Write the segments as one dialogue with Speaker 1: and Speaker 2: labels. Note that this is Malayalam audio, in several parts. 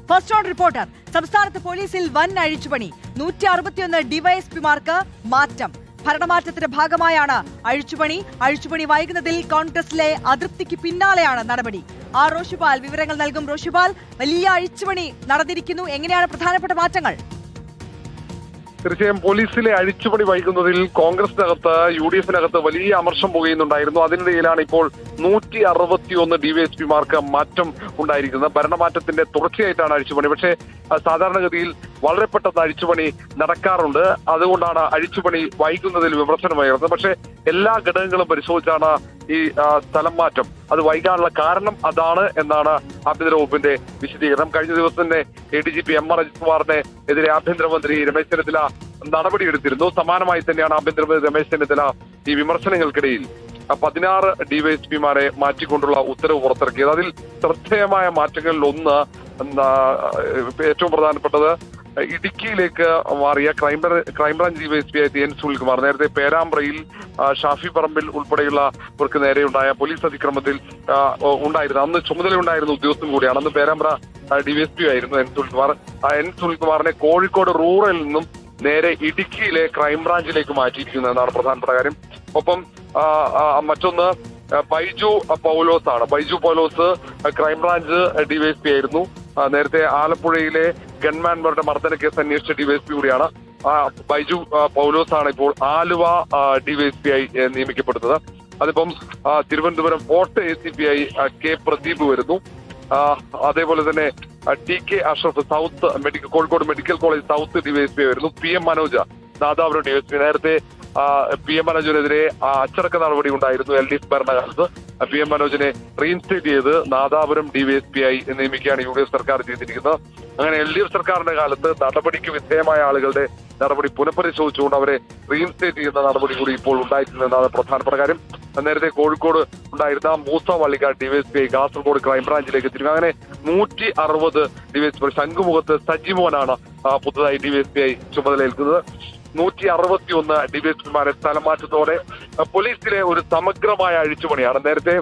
Speaker 1: First on reporter. സംസ്ഥാനത്ത് പോലീസിൽ വൻ അഴിച്ചുപണി. 161 ഡിവൈഎസ്പിമാർക്ക് മാറ്റം. ഭരണമാറ്റത്തിന്റെ ഭാഗമായാണ് അഴിച്ചുപണി വൈകുന്നതിൽ കോൺഗ്രസിലെ അതൃപ്തിക്ക് പിന്നാലെയാണ് നടപടി. റോഷിപാൽ വിവരങ്ങൾ നൽകും. റോഷിപാൽ, വലിയ അഴിച്ചുപണി നടന്നിരിക്കുന്നു. എങ്ങനെയാണ് പ്രധാനപ്പെട്ട മാറ്റങ്ങൾ?
Speaker 2: തീർച്ചയായും പോലീസിലെ അഴിച്ചുപണി വൈകുന്നതിൽ കോൺഗ്രസിനകത്ത് UDF-നകത്ത് വലിയ അമർഷം പുകയുന്നുണ്ടായിരുന്നു. അതിനിടയിലാണ് ഇപ്പോൾ 161 ഡിവൈഎസ്പിമാർക്ക് മാറ്റം ഉണ്ടായിരിക്കുന്നത്. ഭരണമാറ്റത്തിന്റെ തുടർച്ചയായിട്ടാണ് അഴിച്ചുപണി. പക്ഷേ സാധാരണഗതിയിൽ വളരെ പെട്ടെന്ന് അഴിച്ചുപണി നടക്കാറുണ്ട്. അതുകൊണ്ടാണ് അഴിച്ചുപണി വൈകുന്നതിൽ വിമർശനമുയർന്നത്. പക്ഷേ എല്ലാ ഘടകങ്ങളും പരിശോധിച്ചാണ് ഈ സ്ഥലം മാറ്റം അത് വൈകാനുള്ള കാരണം അതാണ് എന്നാണ് ആഭ്യന്തര വകുപ്പിന്റെ വിശദീകരണം. കഴിഞ്ഞ ദിവസം തന്നെ ADGP MR അജിത് കുമാറിനെ എതിരെ ആഭ്യന്തരമന്ത്രി രമേശ് ചെന്നിത്തല നടപടിയെടുത്തിരുന്നു. സമാനമായി തന്നെയാണ് ആഭ്യന്തരമന്ത്രി രമേശ് ചെന്നിത്തല ഈ വിമർശനങ്ങൾക്കിടയിൽ 16 ഡിവൈഎസ്പിമാരെ മാറ്റിക്കൊണ്ടുള്ള ഉത്തരവ് പുറത്തിറക്കിയത്. അതിൽ ശ്രദ്ധേയമായ മാറ്റങ്ങളിൽ ഒന്ന്, ഏറ്റവും പ്രധാനപ്പെട്ടത് ഇടുക്കിയിലേക്ക് മാറിയ ക്രൈംബ്രാഞ്ച് ഡിവൈഎസ്പി ആയിട്ട് N സുനിൽകുമാർ. നേരത്തെ പേരാമ്പ്രയിൽ ഷാഫി പറമ്പിൽ ഉൾപ്പെടെയുള്ളവർക്ക് നേരെയുണ്ടായ പോലീസ് അതിക്രമത്തിൽ ഉണ്ടായിരുന്നു. അന്ന് ചുമതലയുണ്ടായിരുന്ന ഉദ്യോഗസ്ഥൻ കൂടിയാണ്. അന്ന് പേരാമ്പ്ര ഡിവൈഎസ്പി ആയിരുന്നു N സുനിൽകുമാർ. N സുനിൽകുമാറിനെ കോഴിക്കോട് റൂറലിൽ നിന്നും നേരെ ഇടുക്കിയിലെ ക്രൈംബ്രാഞ്ചിലേക്ക് മാറ്റിയിരിക്കുന്നു എന്നാണ് പ്രധാനപ്പെട്ട കാര്യം. ഒപ്പം മറ്റൊന്ന് ബൈജു പൗലോസ് ആണ്. ബൈജു പൗലോസ് ക്രൈംബ്രാഞ്ച് ഡിവൈഎസ്പി ആയിരുന്നു. നേരത്തെ ആലപ്പുഴയിലെ ഗൺമാൻമാരുടെ മർദ്ദന കേസ് അന്വേഷിച്ച ഡിവൈഎസ്പി കൂടിയാണ്. ബൈജു പൗലോസ് ആണ് ഇപ്പോൾ ആലുവ ഡിവൈഎസ്പി ആയി നിയമിക്കപ്പെടുന്നത്. അതിപ്പം തിരുവനന്തപുരം ഫോർട്ട് ACP ആയി K പ്രദീപ് വരുന്നു. അതേപോലെ തന്നെ TK Ashraf Kozhikode medical college south DYSP വരുന്നു. PM Manoj Nadapuram DYSP. നേരത്തെ PM മനോജിനെതിരെ അച്ചടക്ക നടപടി ഉണ്ടായിരുന്നു LDF ഭരണകാലത്ത്. PM മനോജിനെ റീഇൻസ്റ്റേറ്റ് ചെയ്ത് നാദാപുരം ഡിവൈഎസ്പി ആയി നിയമിക്കുകയാണ് UDF സർക്കാർ ചെയ്തിരിക്കുന്നത്. അങ്ങനെ LDF സർക്കാരിന്റെ കാലത്ത് നടപടിക്ക് വിധേയമായ ആളുകളുടെ നടപടി പുനഃപരിശോധിച്ചുകൊണ്ട് അവരെ റീഇൻസ്റ്റേറ്റ് ചെയ്യുന്ന നടപടി കൂടി ഇപ്പോൾ ഉണ്ടായിട്ടുണ്ടെന്നാണ് പ്രധാനപ്പെട്ട കാര്യം. നേരത്തെ കോഴിക്കോട് ഉണ്ടായിരുന്ന മൂസ വള്ളിക്കാട് ഡിവൈഎസ്പി ആയി കാസർഗോഡ് ക്രൈംബ്രാഞ്ചിലേക്ക് എത്തിയിരുന്നു. അങ്ങനെ 160 ഡിവൈഎസ്പി. ശംഖുമുഖത്ത് സജിമോനാണ് പുതുതായി ഡിവൈഎസ്പി ആയി ചുമതലയേൽക്കുന്നത്. 161 ഡിവൈഎസ്പിമാരെ സ്ഥലം മാറ്റത്തോടെ പോലീസിലെ ഒരു സമഗ്രമായ അഴിച്ചുപണിയാണ്. നേരത്തെ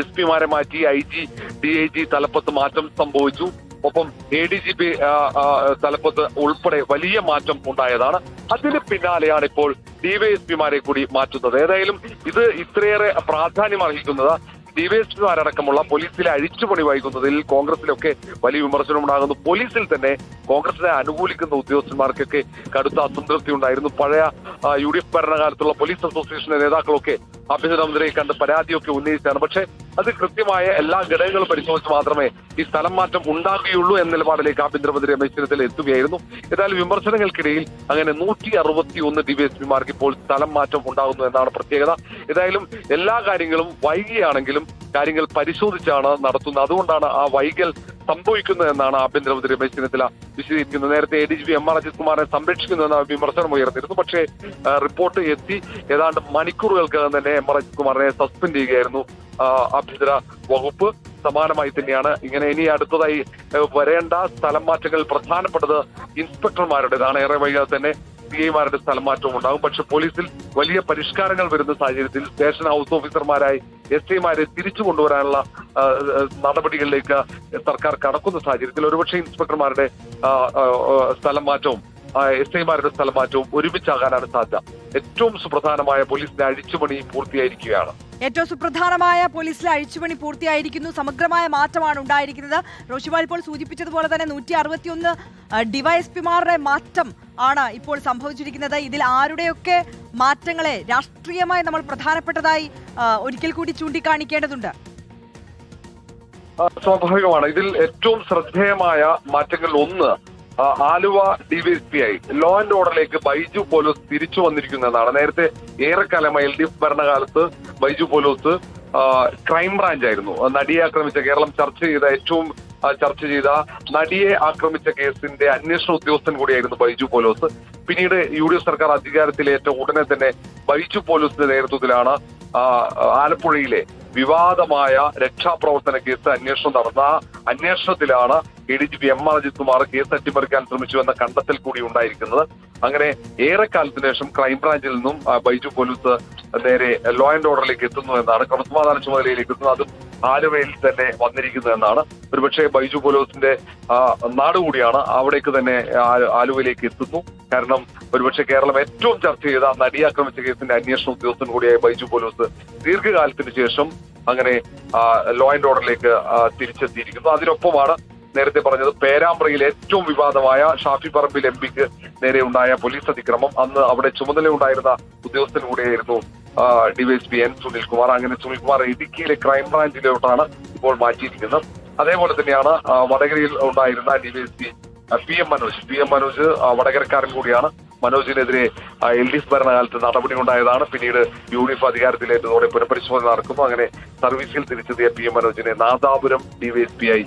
Speaker 2: SP-മാരെ മാറ്റി IG, DIG തലപ്പത്ത് മാറ്റം സംഭവിച്ചു. ഒപ്പം ADGP തലപ്പത്ത് ഉൾപ്പെടെ വലിയ മാറ്റം ഉണ്ടായതാണ്. അതിന് പിന്നാലെയാണ് ഇപ്പോൾ ഡിവൈഎസ്പിമാരെ കൂടി മാറ്റുന്നത്. ഏതായാലും ഇത് ഇത്രയേറെ പ്രാധാന്യം അർഹിക്കുന്നത് ഡിവൈഎസ്പിമാരടക്കമുള്ള പോലീസിലെ അഴിച്ചുപണി വൈകുന്നതിൽ കോൺഗ്രസിലൊക്കെ വലിയ വിമർശനം ഉണ്ടാകുന്നു. പോലീസിൽ തന്നെ കോൺഗ്രസിനെ അനുകൂലിക്കുന്ന ഉദ്യോഗസ്ഥന്മാർക്കൊക്കെ കടുത്ത അസംതൃപ്തി ഉണ്ടായിരുന്നു. പഴയ UDF ഭരണകാലത്തുള്ള പോലീസ് അസോസിയേഷന്റെ നേതാക്കളൊക്കെ ആഭ്യന്തരമന്ത്രിയെ കണ്ട് പരാതിയൊക്കെ ഉന്നയിച്ചാണ്. പക്ഷേ അത് കൃത്യമായ എല്ലാ ഘടകങ്ങളും പരിശോധിച്ച് മാത്രമേ ഈ സ്ഥലം മാറ്റം ഉണ്ടാകുകയുള്ളൂ എന്ന നിലപാടിലേക്ക് ആഭ്യന്തരമന്ത്രി രമേശ് ചെന്നിത്തല എത്തുകയായിരുന്നു. ഏതായാലും വിമർശനങ്ങൾക്കിടയിൽ അങ്ങനെ 161 ഡിവൈഎസ്പിമാർക്ക് ഇപ്പോൾ സ്ഥലം മാറ്റം ഉണ്ടാകുന്നു എന്നാണ് പ്രത്യേകത. ഏതായാലും എല്ലാ കാര്യങ്ങളും വൈകിയാണെങ്കിലും കാര്യങ്ങൾ പരിശോധിച്ചാണ് നടത്തുന്നത്. അതുകൊണ്ടാണ് ആ വൈകൽ സംഭവിക്കുന്നത് എന്നാണ് ആഭ്യന്തരമന്ത്രി രമേശ് ചെന്നിത്തല വിശദീകരിക്കുന്നത്. നേരത്തെ ADGP MR അജിത് കുമാറിനെ സംരക്ഷിക്കുന്നുവെന്ന വിമർശനം ഉയർന്നിരുന്നു. പക്ഷേ റിപ്പോർട്ട് എത്തി ഏതാണ്ട് മണിക്കൂറുകൾക്കകം തന്നെ MR അജിത് കുമാറിനെ സസ്പെൻഡ് ചെയ്യുകയായിരുന്നു ആഭ്യന്തര വകുപ്പ്. സമാനമായി തന്നെയാണ് ഇങ്ങനെ ഇനി അടുത്തതായി വരേണ്ട സ്ഥലം മാറ്റങ്ങൾ പ്രധാനപ്പെട്ടത് ഇൻസ്പെക്ടർമാരുടേതാണ്. ഏറെ വൈകാതെ തന്നെ CI-മാരുടെ സ്ഥലം മാറ്റവും ഉണ്ടാകും. പക്ഷെ പോലീസിൽ വലിയ പരിഷ്കാരങ്ങൾ വരുന്ന സാഹചര്യത്തിൽ സ്റ്റേഷൻ ഹൗസ് ഓഫീസർമാരായി SI-മാരെ തിരിച്ചു കൊണ്ടുവരാനുള്ള നടപടികളിലേക്ക് സർക്കാർ കടക്കുന്ന സാഹചര്യത്തിൽ ഒരുപക്ഷെ ഇൻസ്പെക്ടർമാരുടെ സ്ഥലം മാറ്റവും SI-മാരുടെ സ്ഥലം മാറ്റവും ഒരുമിച്ചാകാനാണ് സാധ്യത. ഏറ്റവും സുപ്രധാനമായ പോലീസിന്റെ അഴിച്ചുപണി പൂർത്തിയായിരിക്കുകയാണ്.
Speaker 1: ഏറ്റവും സുപ്രധാനമായ പോലീസിലെ അഴിച്ചുപണി പൂർത്തിയായിരിക്കുന്നു. സമഗ്രമായ മാറ്റമാണ് ഉണ്ടായിരിക്കുന്നത്. റോഷിപാൽ ഇപ്പോൾ സൂചിപ്പിച്ചതുപോലെ തന്നെ 161 ഡിവൈഎസ്പിമാരുടെ മാറ്റം ആണ് ഇപ്പോൾ സംഭവിച്ചിരിക്കുന്നത്. ഇതിൽ ആരുടെയൊക്കെ മാറ്റങ്ങളെ രാഷ്ട്രീയമായി നമ്മൾ പ്രധാനപ്പെട്ടതായി ഒരിക്കൽ കൂടി ചൂണ്ടിക്കാണിക്കേണ്ടതുണ്ട്?
Speaker 2: സ്വാഭാവികമാണ്. ഇതിൽ ഏറ്റവും ശ്രദ്ധേയമായ മാറ്റങ്ങളിൽ ഒന്ന്, ആലുവ ഡിവൈഎസ്പി ആയി ലോ ആൻഡ് ഓർഡറിലേക്ക് ബൈജു പോലോസ് തിരിച്ചു വന്നിരിക്കുന്നതാണ്. നേരത്തെ ഏറെക്കാലമായി LDF ഭരണകാലത്ത് ബൈജു പോലോസ് ക്രൈംബ്രാഞ്ച് ആയിരുന്നു. നടിയെ ആക്രമിച്ച കേരളം ചർച്ച ചെയ്ത നടിയെ ആക്രമിച്ച കേസിന്റെ അന്വേഷണ ഉദ്യോഗസ്ഥൻ കൂടിയായിരുന്നു ബൈജു പോലോസ്. പിന്നീട് UDF സർക്കാർ അധികാരത്തിലേറ്റ ഉടനെ തന്നെ ബൈജു പോലോസിന്റെ നേതൃത്വത്തിലാണ് ആലപ്പുഴയിലെ വിവാദമായ രക്ഷാപ്രവർത്തന കേസ് അന്വേഷണം നടന്ന അന്വേഷണത്തിലാണ് ADGP MR Ajith Kumar case അട്ടിമറിക്കാൻ ശ്രമിച്ചു എന്ന കണ്ടെത്തൽ കൂടി ഉണ്ടായിരിക്കുന്നത്. അങ്ങനെ ഏറെക്കാലത്തിന് ശേഷം ക്രൈംബ്രാഞ്ചിൽ നിന്നും ബൈജു പോലീസ് നേരെ ലോ ആൻഡ് ഓർഡറിലേക്ക് എത്തുന്നു എന്നാണ്, ക്രമസമാധാന ചുമതലയിലേക്ക് എത്തുന്നത്. അതും ആലുവയിൽ തന്നെ വന്നിരിക്കുന്നതെന്നാണ്. ഒരുപക്ഷെ ബൈജു പോലോസിന്റെ നാട് കൂടിയാണ്. അവിടേക്ക് തന്നെ ആലുവയിലേക്ക് എത്തുന്നു. കാരണം ഒരുപക്ഷെ കേരളം ഏറ്റവും ചർച്ച ചെയ്ത നടിയെ ആക്രമിച്ച കേസിന്റെ അന്വേഷണ ഉദ്യോഗസ്ഥൻ കൂടിയായ ബൈജു പോലോസ് ദീർഘകാലത്തിന് ശേഷം അങ്ങനെ ലോ ആൻഡ് ഓർഡറിലേക്ക് തിരിച്ചെത്തിയിരിക്കുന്നു. അതിനൊപ്പമാണ് നേരത്തെ പറഞ്ഞത് പേരാമ്പ്രയിൽ ഏറ്റവും വിവാദമായ ഷാഫി പറമ്പിൽ എംപിക്ക് നേരെ ഉണ്ടായ പോലീസ് അതിക്രമം. അന്ന് അവിടെ ചുമതലയുണ്ടായിരുന്ന ഉദ്യോഗസ്ഥൻ കൂടിയായിരുന്നു ഡിവൈഎസ്പി എൻ സുനിൽകുമാർ. അങ്ങനെ സുനിൽകുമാർ ഇടുക്കിയിലെ ക്രൈംബ്രാഞ്ചിലോട്ടാണ് ഇപ്പോൾ മാറ്റിയിരിക്കുന്നത്. അതേപോലെ തന്നെയാണ് വടകരയിൽ ഉണ്ടായിരുന്ന ഡിവൈഎസ്പി പി എം മനോജ് വടകരക്കാരൻ കൂടിയാണ്. മനോജിനെതിരെ LDF ഭരണകാലത്ത് നടപടി ഉണ്ടായതാണ്. പിന്നീട് UDF അധികാരത്തിലേറ്റതോടെ പുനഃപരിശോധന നടക്കുന്നു. അങ്ങനെ സർവീസിൽ തിരിച്ചെത്തിയ പി എം മനോജിനെ നാദാപുരം DYSP ആയി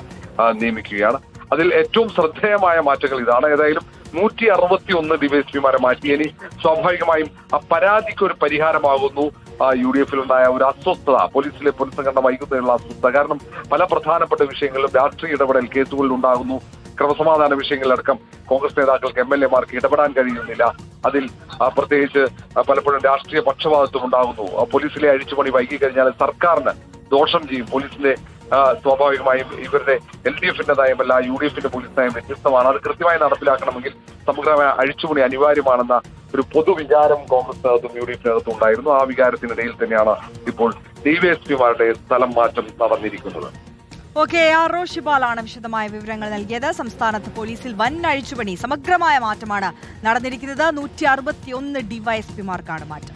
Speaker 2: നിയമിക്കുകയാണ്. അതിൽ ഏറ്റവും ശ്രദ്ധേയമായ മാറ്റങ്ങൾ ഇതാണ്. ഏതായാലും 161 DYSPമാരെ മാറ്റി. ഇനി സ്വാഭാവികമായും ആ പരാതിക്ക് ഒരു പരിഹാരമാകുന്നു UDFിലുണ്ടായ ഒരു അസ്വസ്ഥത, പോലീസിലെ പുനഃസംഘടന വൈകുന്നതിനുള്ള അസ്വസ്ഥത. കാരണം പല പ്രധാനപ്പെട്ട വിഷയങ്ങളിലും രാഷ്ട്രീയ ഇടപെടൽ കേസുകളിൽ ഉണ്ടാകുന്നു. ക്രമസമാധാന വിഷയങ്ങളിലടക്കം കോൺഗ്രസ് നേതാക്കൾക്ക് MLAമാർക്ക് ഇടപെടാൻ കഴിയുന്നില്ല. അതിൽ പ്രത്യേകിച്ച് പലപ്പോഴും രാഷ്ട്രീയ പക്ഷപാതിത്വം ഉണ്ടാകുന്നു. പോലീസിലെ അഴിച്ചുപണി വൈകി കഴിഞ്ഞാൽ സർക്കാരിന് ദോഷം ചെയ്യും. പോലീസിന്റെ സ്വാഭാവികമായും ഇവരുടെ LDFന്റെ നയമല്ല, UDFന്റെ പോലീസ് നയം വ്യത്യസ്തമാണ്. അത് കൃത്യമായി നടപ്പിലാക്കണമെങ്കിൽ സമഗ്രമായ അഴിച്ചുപണി അനിവാര്യമാണെന്ന ഒരു പൊതുവികാരം കോൺഗ്രസിനകത്തും UDFിനകത്തും ഉണ്ടായിരുന്നു. ആ വികാരത്തിനിടയിൽ തന്നെയാണ് ഇപ്പോൾ DYSPമാരുടെ സ്ഥലം മാറ്റം നടന്നിരിക്കുന്നത്.
Speaker 1: ഓക്കെ, റോഷിബാലാണ് വിശദമായ വിവരങ്ങൾ നൽകിയത്. സംസ്ഥാനത്ത് പോലീസിൽ വൻ അഴിച്ചുപണി, സമഗ്രമായ മാറ്റമാണ് നടന്നിരിക്കുന്നത്. 161 DYSPമാർക്കാണ് മാറ്റം.